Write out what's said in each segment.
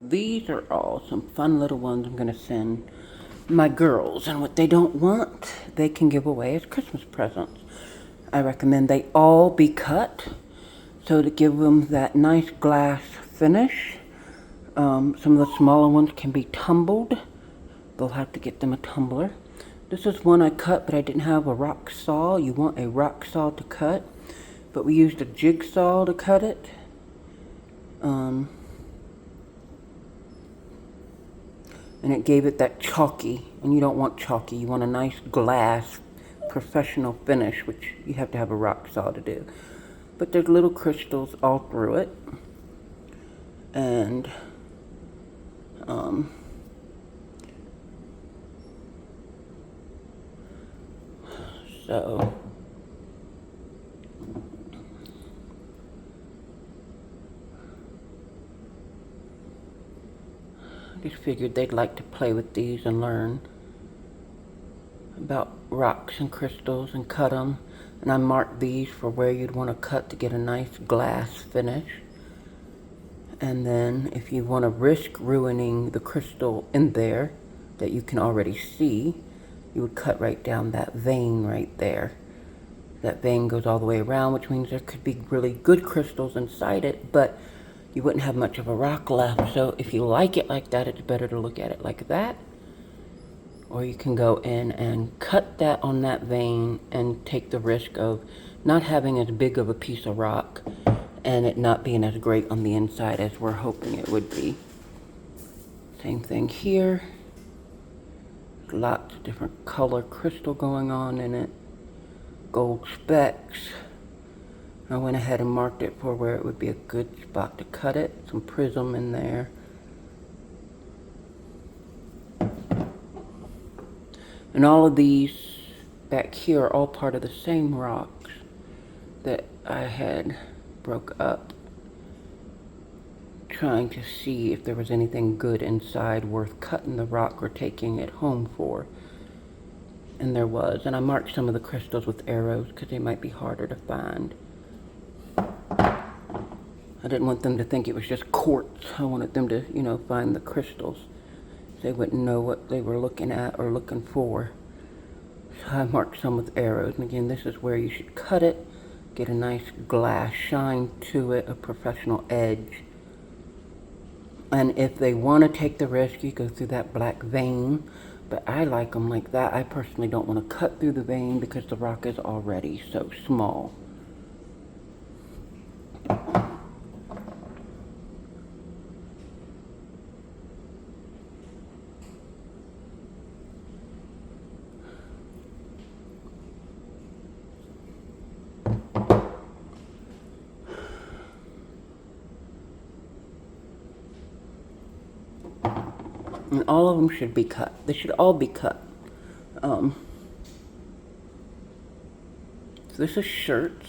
These are all some fun little ones I'm going to send my girls, and what they don't want, they can give away as Christmas presents. I recommend they all be cut, so to give them that nice glass finish. Some of the smaller ones can be tumbled. They'll have to get them a tumbler. This is one I cut, but I didn't have a rock saw. You want a rock saw to cut, but we used a jigsaw to cut it. And it gave it that chalky, and you don't want chalky, you want a nice glass professional finish, which you have to have a rock saw to do. But there's little crystals all through it, and so just figured they'd like to play with these and learn about rocks and crystals and cut them. And I marked these for where you'd want to cut to get a nice glass finish. And then if you want to risk ruining the crystal in there that you can already see, you would cut right down that vein right there. That vein goes all the way around, which means there could be really good crystals inside it, but you wouldn't have much of a rock left. So if you like it like that, it's better to look at it like that. Or you can go in and cut that on that vein and take the risk of not having as big of a piece of rock and it not being as great on the inside as we're hoping it would be. Same thing here. Lots of different color crystal going on in it. Gold specks. I went ahead and marked it for where it would be a good spot to cut it. Some prism in there. And all of these back here are all part of the same rocks that I had broke up, trying to see if there was anything good inside worth cutting the rock or taking it home for. And there was. And I marked some of the crystals with arrows because they might be harder to find. I didn't want them to think it was just quartz. I wanted them to, find the crystals. They wouldn't know what they were looking at or looking for. So I marked some with arrows. And again, this is where you should cut it. Get a nice glass shine to it, a professional edge. And if they want to take the risk, you go through that black vein. But I like them like that. I personally don't want to cut through the vein because the rock is already so small. And all of them should be cut. They should all be cut. So this is shirts.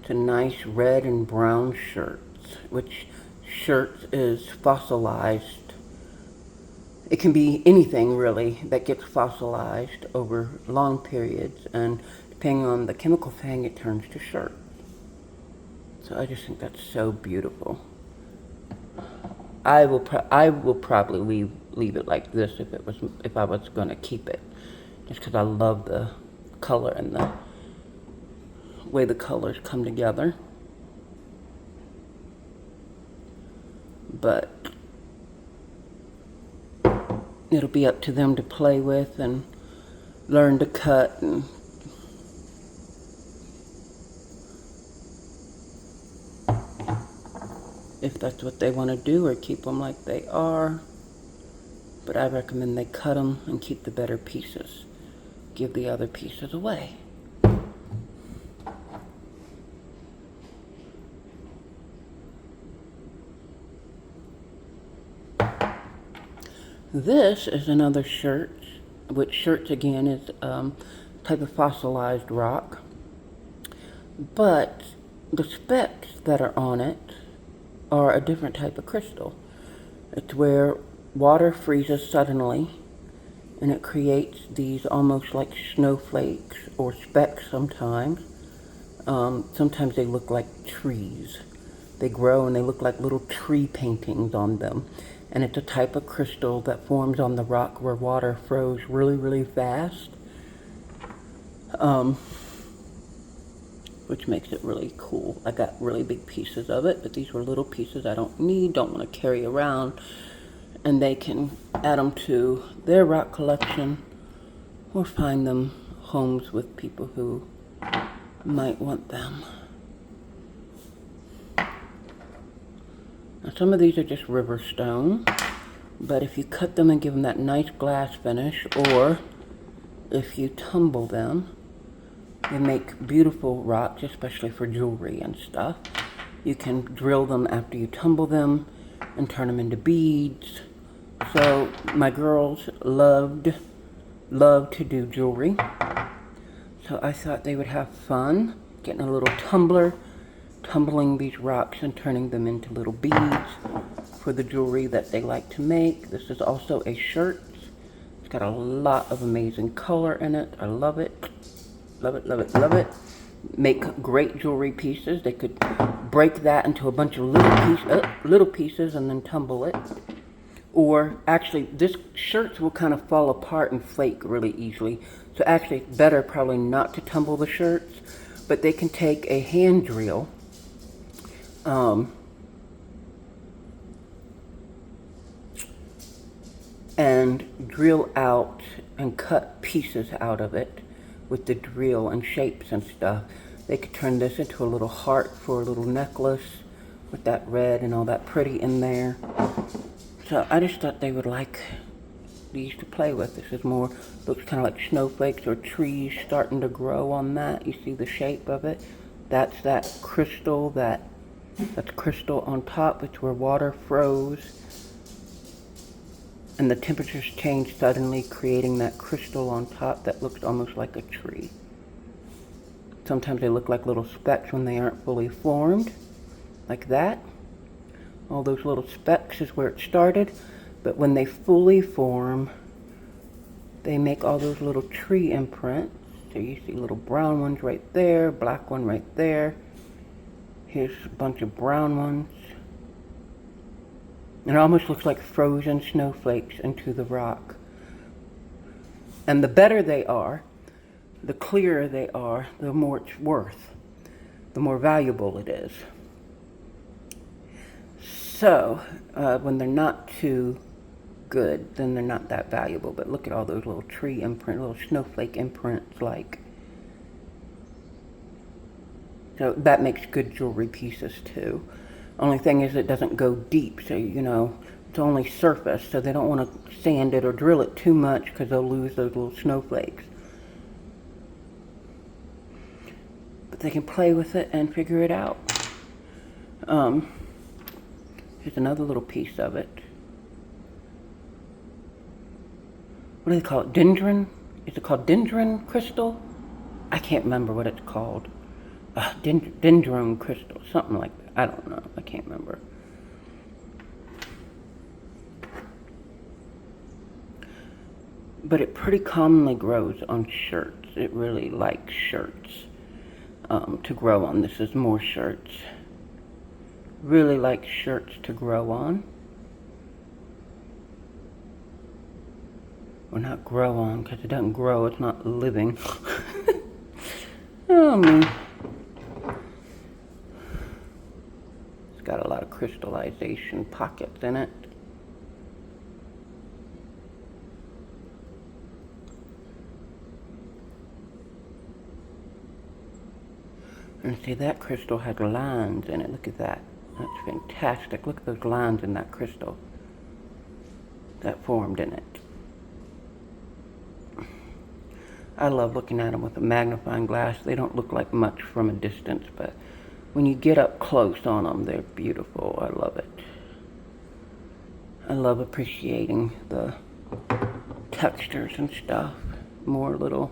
It's a nice red and brown shirts, which shirts is fossilized. It can be anything really that gets fossilized over long periods, and depending on the chemical thing, it turns to shirt. So I just think that's so beautiful. I will probably leave it like this if I was going to keep it, just because I love the color and the way the colors come together. But it'll be up to them to play with and learn to cut and if that's what they want to do, or keep them like they are. But I recommend they cut them and keep the better pieces. Give the other pieces away. This is another shirt, which shirts again is type of fossilized rock. But the specks that are on it are a different type of crystal. It's where water freezes suddenly and it creates these almost like snowflakes or specks sometimes. Sometimes they look like trees. They grow and they look like little tree paintings on them. And it's a type of crystal that forms on the rock where water flows really, really fast. Which makes it really cool. I got really big pieces of it, but these were little pieces I don't need, don't want to carry around. And they can add them to their rock collection or find them homes with people who might want them. Now some of these are just river stone, but if you cut them and give them that nice glass finish, or if you tumble them, they make beautiful rocks, especially for jewelry and stuff. You can drill them after you tumble them and turn them into beads. So my girls love to do jewelry. So I thought they would have fun getting a little tumbler, tumbling these rocks and turning them into little beads for the jewelry that they like to make. This is also a shirt. It's got a lot of amazing color in it. I love it. Love it, love it, love it. Make great jewelry pieces. They could break that into a bunch of little pieces and then tumble it. Or actually, this shirts will kind of fall apart and flake really easily. So actually, it's better probably not to tumble the shirts. But they can take a hand drill and drill out and cut pieces out of it with the drill and shapes and stuff. They could turn this into a little heart for a little necklace with that red and all that pretty in there. So I just thought they would like these to play with. This is more, looks kind of like snowflakes or trees starting to grow on that. You see the shape of it? That's that crystal, that's crystal on top. It's where water froze and the temperatures changed suddenly, creating that crystal on top that looks almost like a tree. Sometimes they look like little specks when they aren't fully formed, like that. All those little specks is where it started, but when they fully form, they make all those little tree imprints. So you see little brown ones right there, black one right there. Here's a bunch of brown ones. And it almost looks like frozen snowflakes into the rock. And the better they are, the clearer they are, the more it's worth, the more valuable it is. So, when they're not too good, then they're not that valuable. But look at all those little tree imprints, little snowflake imprints like. So that makes good jewelry pieces too. Only thing is it doesn't go deep, so it's only surface, so they don't want to sand it or drill it too much because they'll lose those little snowflakes. But they can play with it and figure it out. Here's another little piece of it. What do they call it? Dendron? Is it called dendron crystal? I can't remember what it's called. Dendron crystal, something like that. I don't know. I can't remember. But it pretty commonly grows on shirts. It really likes shirts to grow on. This is more shirts. Really likes shirts to grow on. Or not grow on, because it doesn't grow. It's not living. Oh, man. It's got a lot of crystallization pockets in it. And see, that crystal has lines in it. Look at that. That's fantastic. Look at those lines in that crystal that formed in it. I love looking at them with a magnifying glass. They don't look like much from a distance, but when you get up close on them, they're beautiful. I love it. I love appreciating the textures and stuff. More little.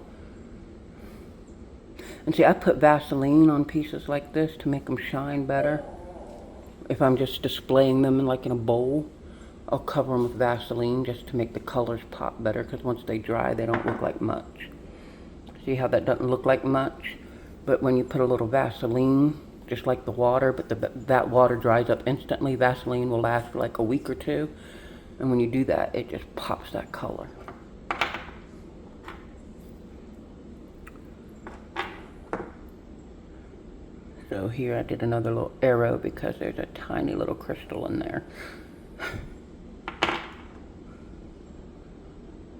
And see, I put Vaseline on pieces like this to make them shine better. If I'm just displaying them in a bowl, I'll cover them with Vaseline just to make the colors pop better, because once they dry, they don't look like much. See how that doesn't look like much? But when you put a little Vaseline just like the water, but that water dries up instantly. Vaseline will last for like a week or two. And when you do that, it just pops that color. So here I did another little arrow because there's a tiny little crystal in there.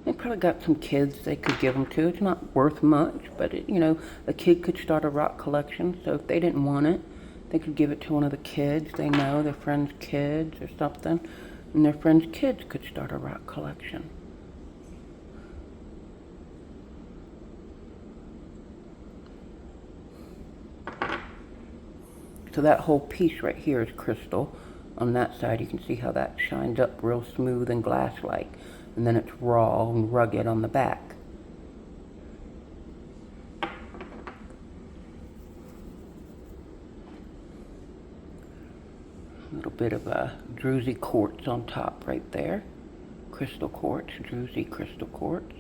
They probably got some kids they could give them to. It's not worth much, but it, you know, a kid could start a rock collection. So if they didn't want it, they could give it to one of the kids they know, their friends' kids or something. And their friends' kids could start a rock collection. So that whole piece right here is crystal. On that side, you can see how that shines up real smooth and glass-like. And then it's raw and rugged on the back. A little bit of a druzy quartz on top right there. Crystal quartz, druzy crystal quartz.